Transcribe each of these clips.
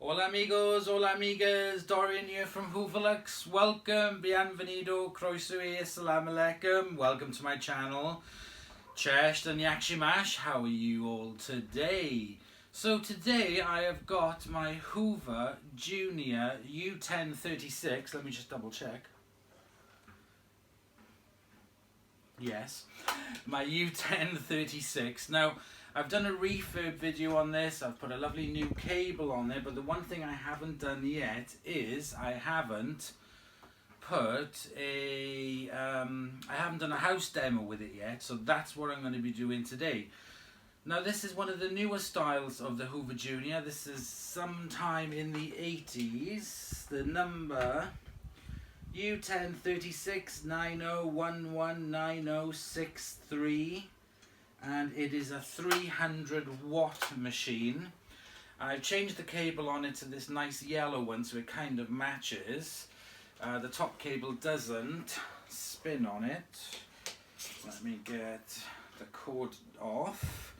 Hola amigos, hola amigas, Dorian here from Hoover. Welcome, bienvenido, croeso e assalamu alaikum. Welcome to my channel. Cześć and yakshimash, how are you all today? So today I have got my Hoover Junior U1036. Let me just double check. Yes, my U1036. Now, I've done a refurb video on this. I've put a lovely new cable on it, but the one thing I haven't done yet is I haven't put a I haven't done a house demo with it yet, so that's what I'm going to be doing today. Now, this is one of the newer styles of the Hoover Junior. This is sometime in the 80s. The number U1036 90119063, and it is a 300 watt machine. I've changed the cable on it to this nice yellow one so it kind of matches. The top cable doesn't spin on it. Let me get the cord off.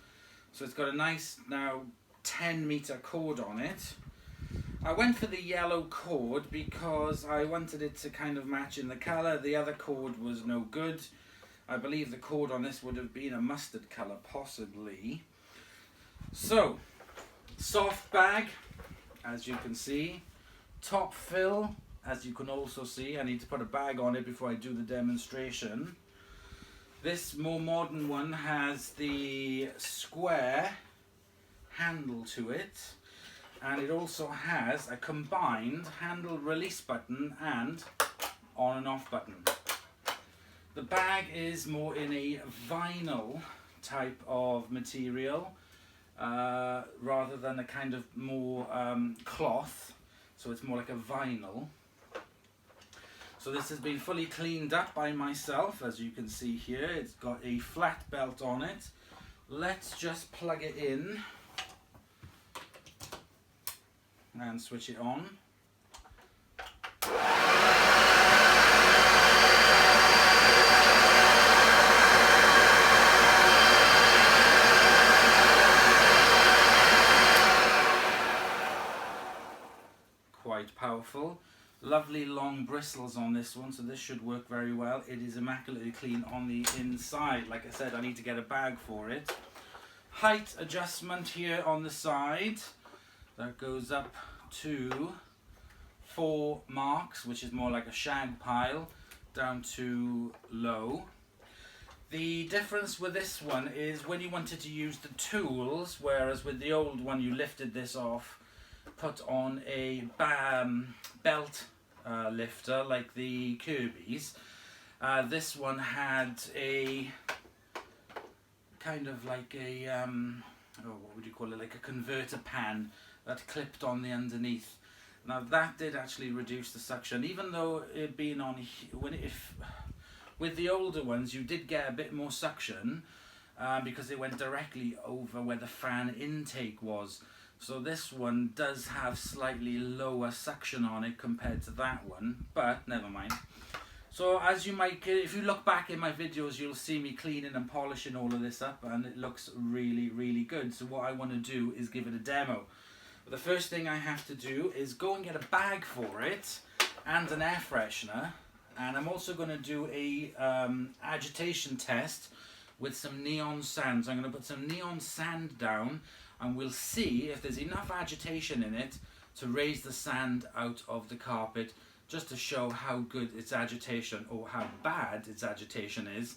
So it's got a nice now 10-meter cord on it. I went for the yellow cord because I wanted it to kind of match in the colour. The other cord was no good. I believe the cord on this would have been a mustard colour, possibly. So, soft bag, as you can see. Top fill, as you can also see. I need to put a bag on it before I do the demonstration. This more modern one has the square handle to it. And it also has a combined handle release button and on and off button. The bag is more in a vinyl type of material rather than a kind of more cloth, so it's more like a vinyl. So this has been fully cleaned up by myself, as you can see here. It's got a flat belt on it. Let's just plug it in and switch it on. Quite powerful. Lovely long bristles on this one, so this should work very well. It is immaculately clean on the inside. Like I said, I need to get a bag for it. Height adjustment here on the side. That goes up to 4 marks, which is more like a shag pile, down to low. The difference with this one is when you wanted to use the tools, whereas with the old one you lifted this off, put on a belt lifter like the Kirby's. This one had a kind of like a, what would you call it, like a converter pan that clipped on the underneath. Now that did actually reduce the suction, even though it being on with the older ones you did get a bit more suction because it went directly over where the fan intake was. So this one does have slightly lower suction on it compared to that one, but never mind. So as you might, if you look back in my videos, you'll see me cleaning and polishing all of this up, and it looks really, really good. So what I want to do is give it a demo. The first thing I have to do is go and get a bag for it and an air freshener, and I'm also going to do a agitation test with some neon sand. So I'm going to put some neon sand down and we'll see if there's enough agitation in it to raise the sand out of the carpet, just to show how good its agitation or how bad its agitation is,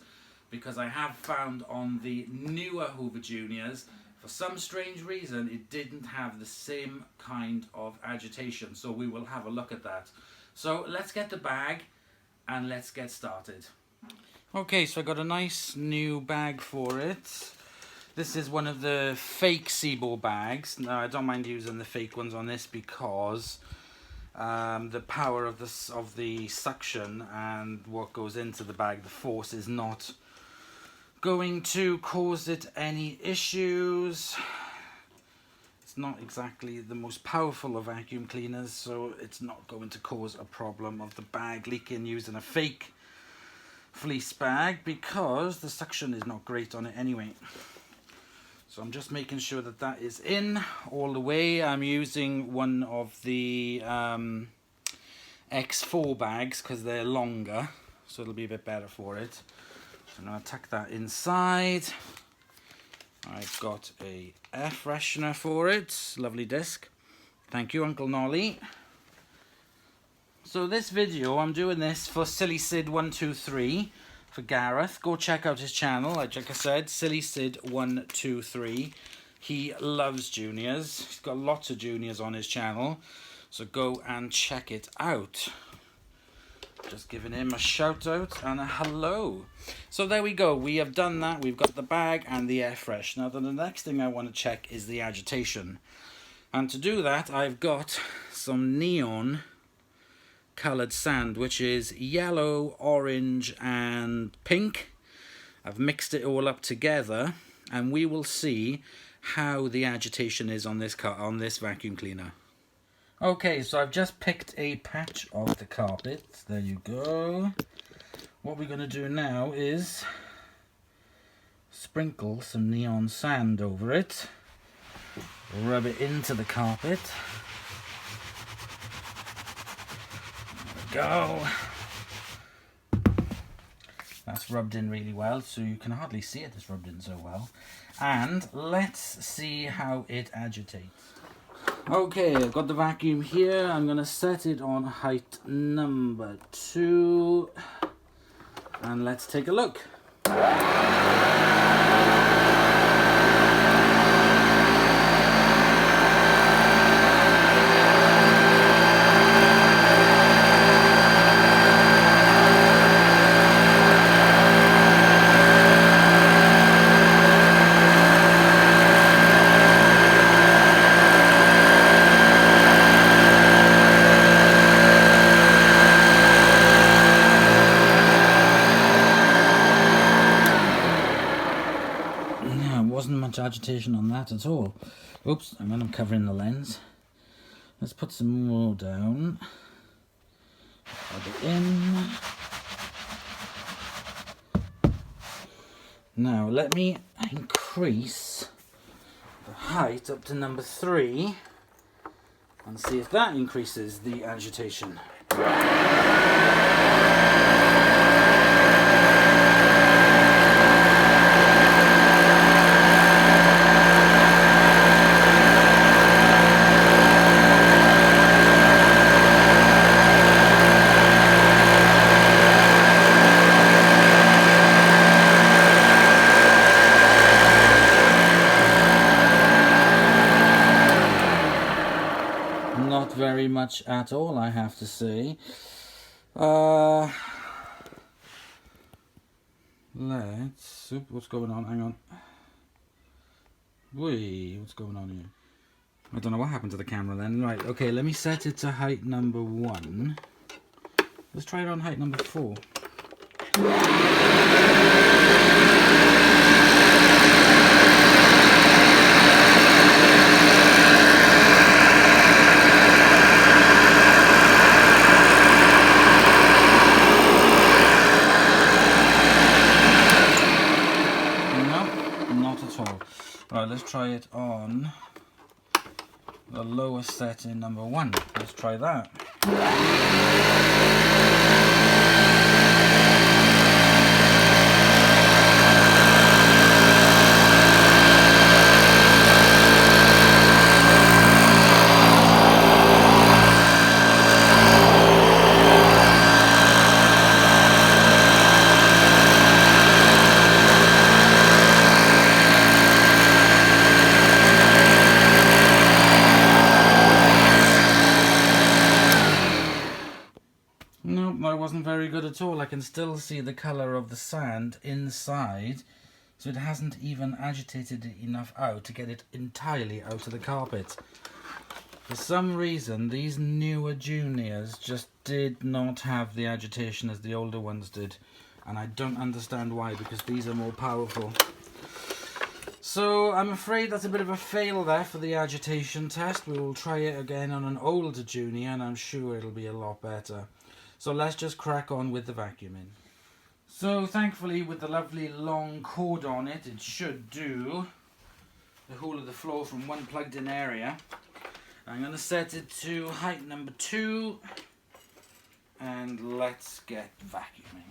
because I have found on the newer Hoover Juniors, for some strange reason, it didn't have the same kind of agitation. So we will have a look at that. So let's get the bag and let's get started. Okay, so I got a nice new bag for it. This is one of the fake Seaboard bags. Now I don't mind using the fake ones on this because the power of the suction and what goes into the bag, the force, is not going to cause it any issues. It's not exactly the most powerful of vacuum cleaners, so it's not going to cause a problem of the bag leaking using a fake fleece bag, because the suction is not great on it anyway. So I'm just making sure that that is in all the way. I'm using one of the X4 bags because they're longer, so it'll be a bit better for it. So I'm going to tuck that inside. I've got a air freshener for it. Lovely disc. Thank you, Uncle Nolly. So this video, I'm doing this for Silly Sid 123 for Gareth. Go check out his channel. Like I said, Silly Sid 123. He loves juniors. He's got lots of juniors on his channel. So go and check it out. Just giving him a shout out and a hello. So there we go. We have done that. We've got the bag and the air fresh. Now the next thing I want to check is the agitation. And to do that, I've got some neon coloured sand, which is yellow, orange and pink. I've mixed it all up together and we will see how the agitation is on this vacuum cleaner. Okay, so I've just picked a patch of the carpet. There you go. What we're going to do now is sprinkle some neon sand over it. Rub it into the carpet. There we go. That's rubbed in really well, so you can hardly see it. It's rubbed in so well. And let's see how it agitates. Okay, I've got the vacuum here. I'm going to set it on height number 2. And let's take a look. Much agitation on that at all. Oops, and then I'm covering the lens. Let's put some more down. Add it in. Now let me increase the height up to number 3 and see if that increases the agitation. Not very much at all, I have to say. Let's... Oops, what's going on? Hang on. Wait, what's going on here? I don't know what happened to the camera then. Right, okay, let me set it to height number 1. Let's try it on height number 4. Right, let's try it on the lower setting number 1. Let's try that. That wasn't very good at all. I can still see the colour of the sand inside, so it hasn't even agitated it enough out to get it entirely out of the carpet. For some reason, these newer juniors just did not have the agitation as the older ones did, and I don't understand why, because these are more powerful. So I'm afraid that's a bit of a fail there for the agitation test. We will try it again on an older junior, and I'm sure it'll be a lot better. So let's just crack on with the vacuuming. So thankfully, with the lovely long cord on it, it should do the whole of the floor from one plugged in area. I'm going to set it to height number 2 and let's get vacuuming.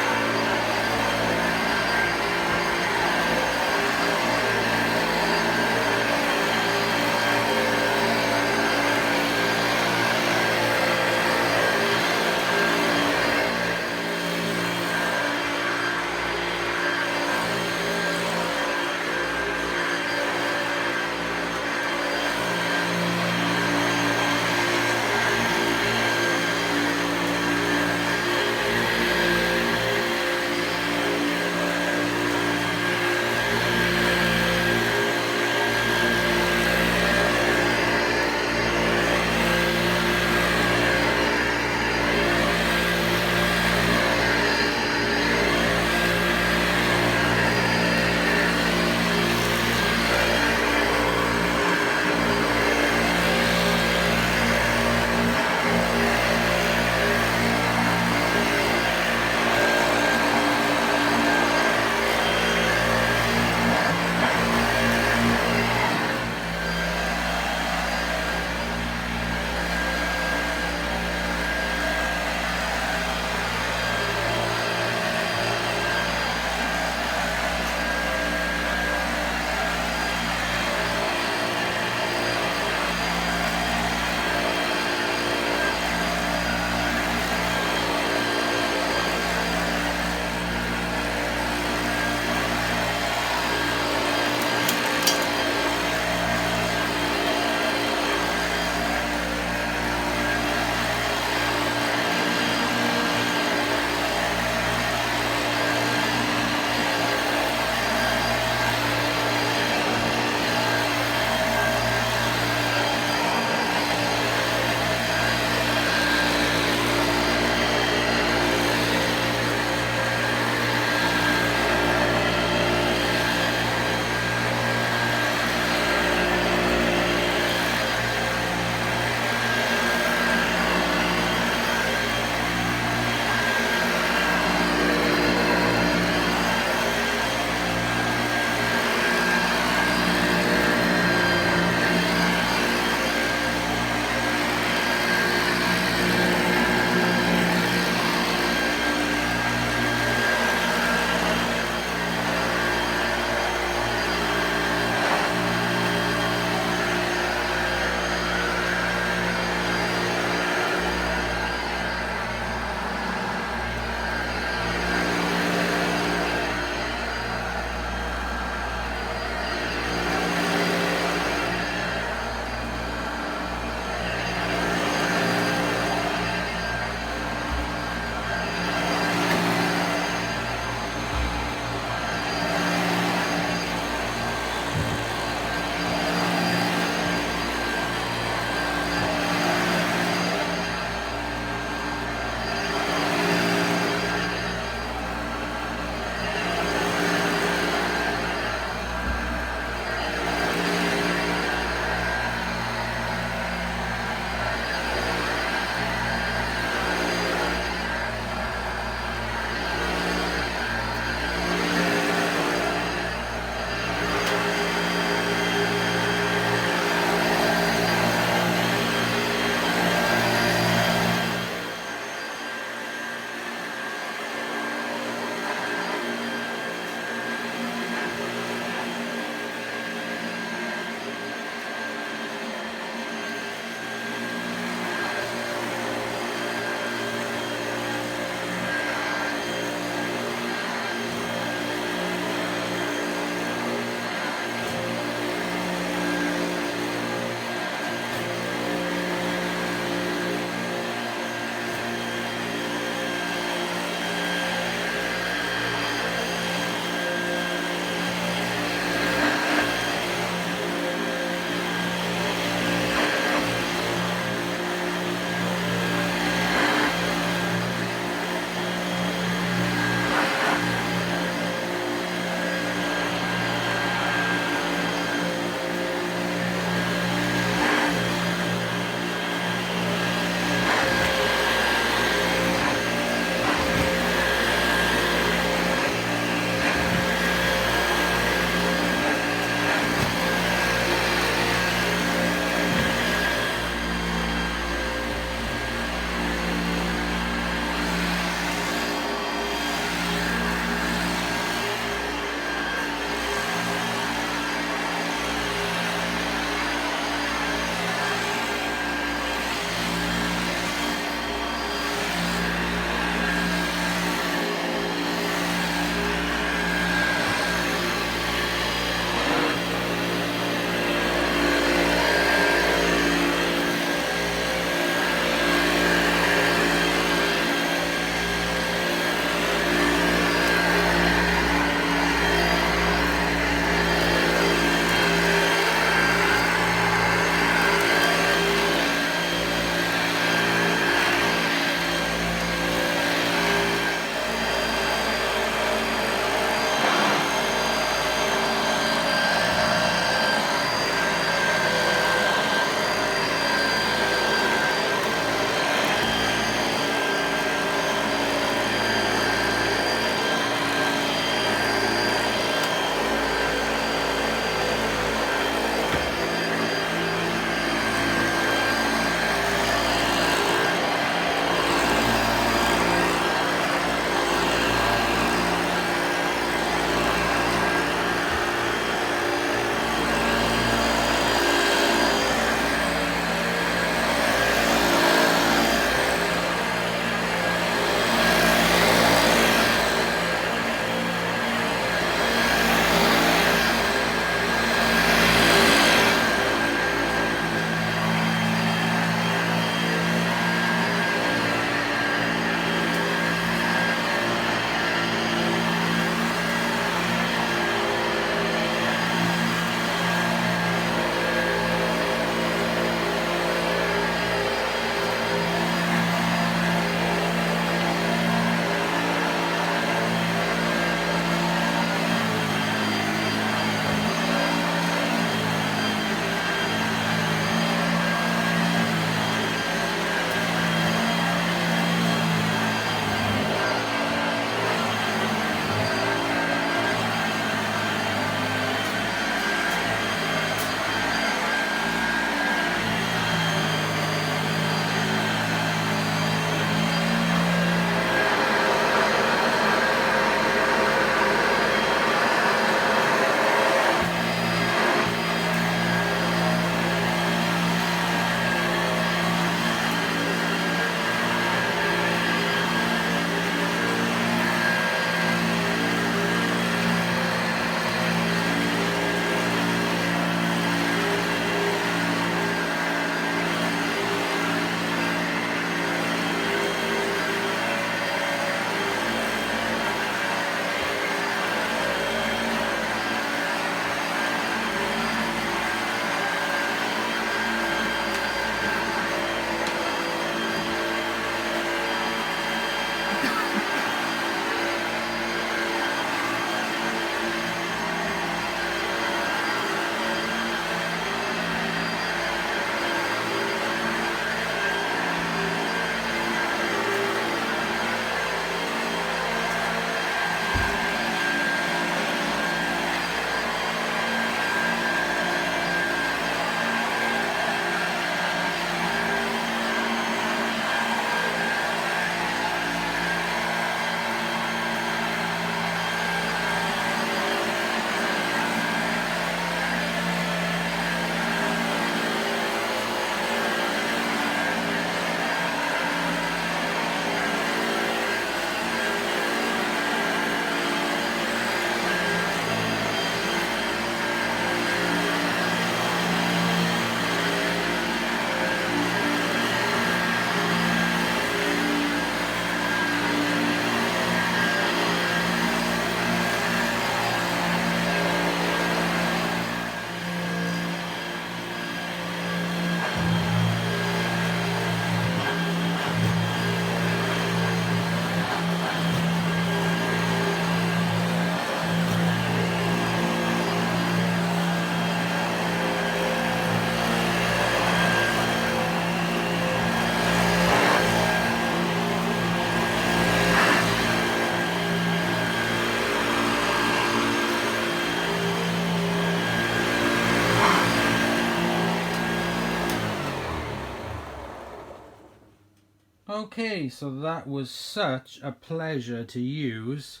Okay, so that was such a pleasure to use.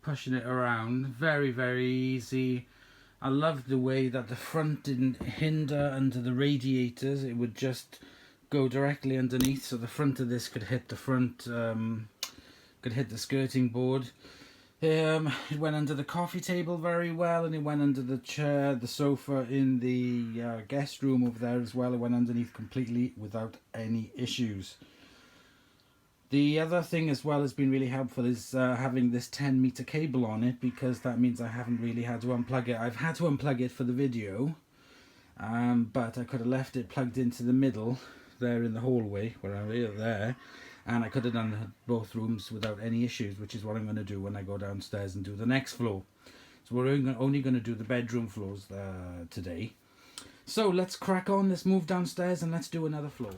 Pushing it around, very, very easy. I loved the way that the front didn't hinder under the radiators. It would just go directly underneath, so the front of this could hit the front, could hit the skirting board. It went under the coffee table very well, and it went under the chair, the sofa in the guest room over there as well. It went underneath completely without any issues. The other thing as well has been really helpful is having this 10-meter cable on it, because that means I haven't really had to unplug it. I've had to unplug it for the video, but I could have left it plugged into the middle there in the hallway, where I'm there, and I could have done both rooms without any issues, which is what I'm going to do when I go downstairs and do the next floor. So we're only going to do the bedroom floors today. So let's crack on, let's move downstairs and let's do another floor.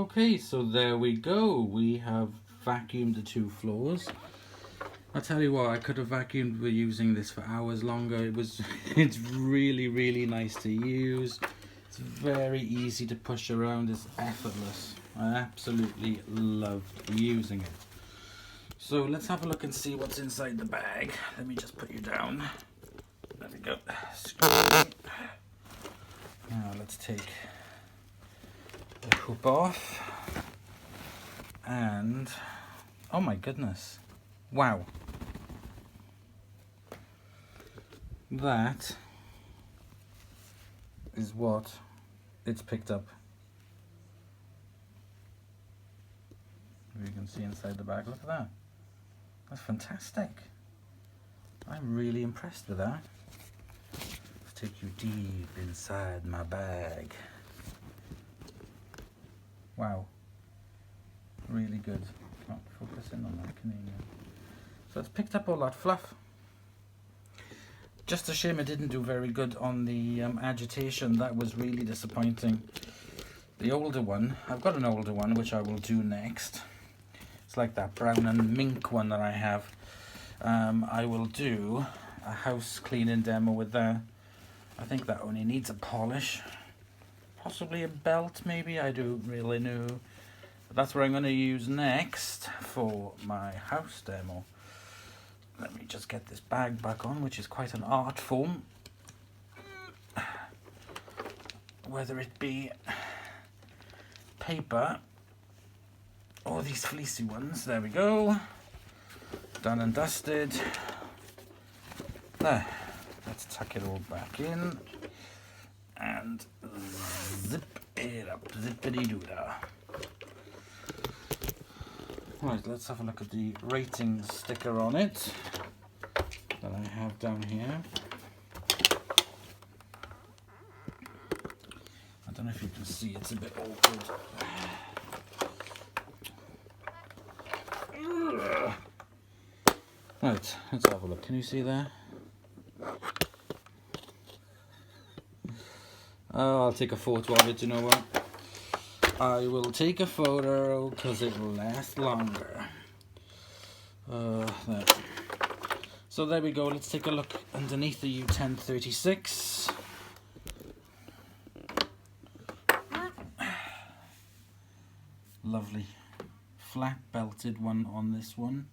Okay, so there we go. We have vacuumed the 2 floors. I'll tell you what, I could have vacuumed with using this for hours longer. It's really, really nice to use. It's very easy to push around. It's effortless. I absolutely loved using it. So let's have a look and see what's inside the bag. Let me just put you down. There we go. Now let's take the hoop off. And oh my goodness. Wow. That is what it's picked up. You can see inside the bag. Look at that. That's fantastic. I'm really impressed with that. Let's take you deep inside my bag. Wow. Really good. Can't focus in on that, can you? So it's picked up all that fluff. Just a shame it didn't do very good on the agitation. That was really disappointing. The older one, I've got an older one which I will do next. It's like that brown and mink one that I have. I will do a house cleaning demo with that. I think that only needs a polish. Possibly a belt maybe, I don't really know. But that's what I'm going to use next for my house demo. Let me just get this bag back on, which is quite an art form. Whether it be paper or these fleecy ones. There we go. Done and dusted. There. Let's tuck it all back in. And zip it up. Zippity-doo-dah. Right, let's have a look at the rating sticker on it that I have down here. I don't know if you can see, it's a bit awkward. Right, let's have a look. Can you see there? Oh, I'll take a photo of it, you know what? I will take a photo because it will last longer. There. So there we go. Let's take a look underneath the U1036. Lovely. Flat belted one on this one.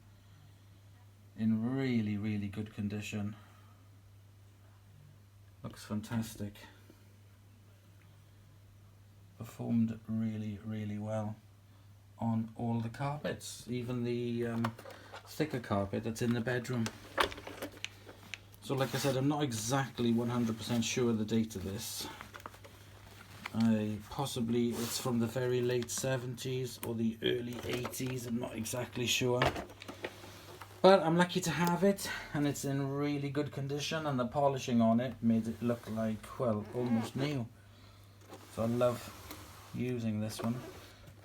In really, really good condition. Looks fantastic. Performed really, really well on all the carpets, even the thicker carpet that's in the bedroom. So like I said, I'm not exactly 100% sure the date of this. Possibly it's from the very late 70s or the early 80s, I'm not exactly sure. But I'm lucky to have it, and it's in really good condition, and the polishing on it made it look like, well, almost new. So I love using this one.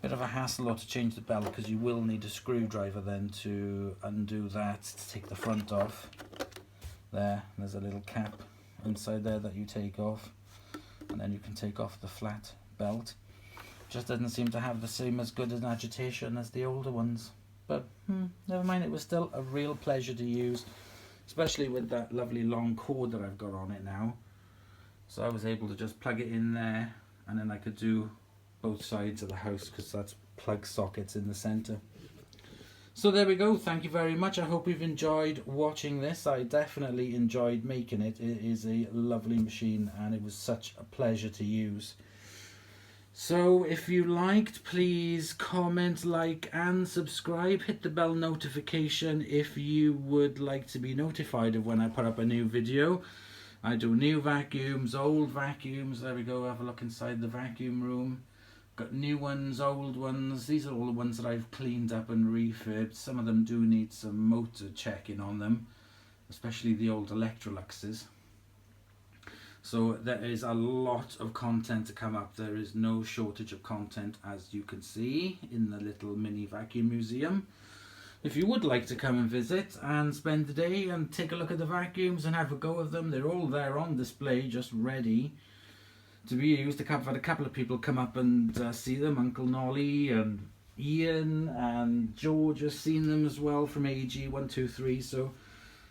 Bit of a hassle to change the belt, because you will need a screwdriver then to undo that, to take the front off. There's a little cap inside there that you take off, and then you can take off the flat belt. Just doesn't seem to have the same as good an agitation as the older ones. But never mind, it was still a real pleasure to use, especially with that lovely long cord that I've got on it now. So I was able to just plug it in there, and then I could do both sides of the house because that's plug sockets in the center. So there we go. Thank you very much. I hope you've enjoyed watching this. I definitely enjoyed making it. It is a lovely machine, and it was such a pleasure to use. So if you liked, please comment, like and subscribe. Hit the bell notification if you would like to be notified of when I put up a new video. I do new vacuums, old vacuums. There we go. Have a look inside the vacuum room. Got new ones, old ones. These are all the ones that I've cleaned up and refurbed. Some of them do need some motor checking on them, especially the old Electroluxes. So there is a lot of content to come up. There is no shortage of content, as you can see in the little mini vacuum museum. If you would like to come and visit and spend the day and take a look at the vacuums and have a go of them, they're all there on display, just ready to be used. I've had a couple of people come up and see them. Uncle Nolly and Ian and George has seen them as well from AG123. So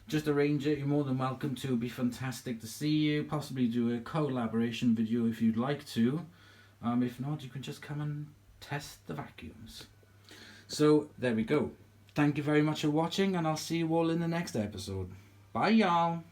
just arrange it. You're more than welcome to. It'd be fantastic to see you. Possibly do a collaboration video if you'd like to. If not, you can just come and test the vacuums. So there we go. Thank you very much for watching, and I'll see you all in the next episode. Bye, y'all.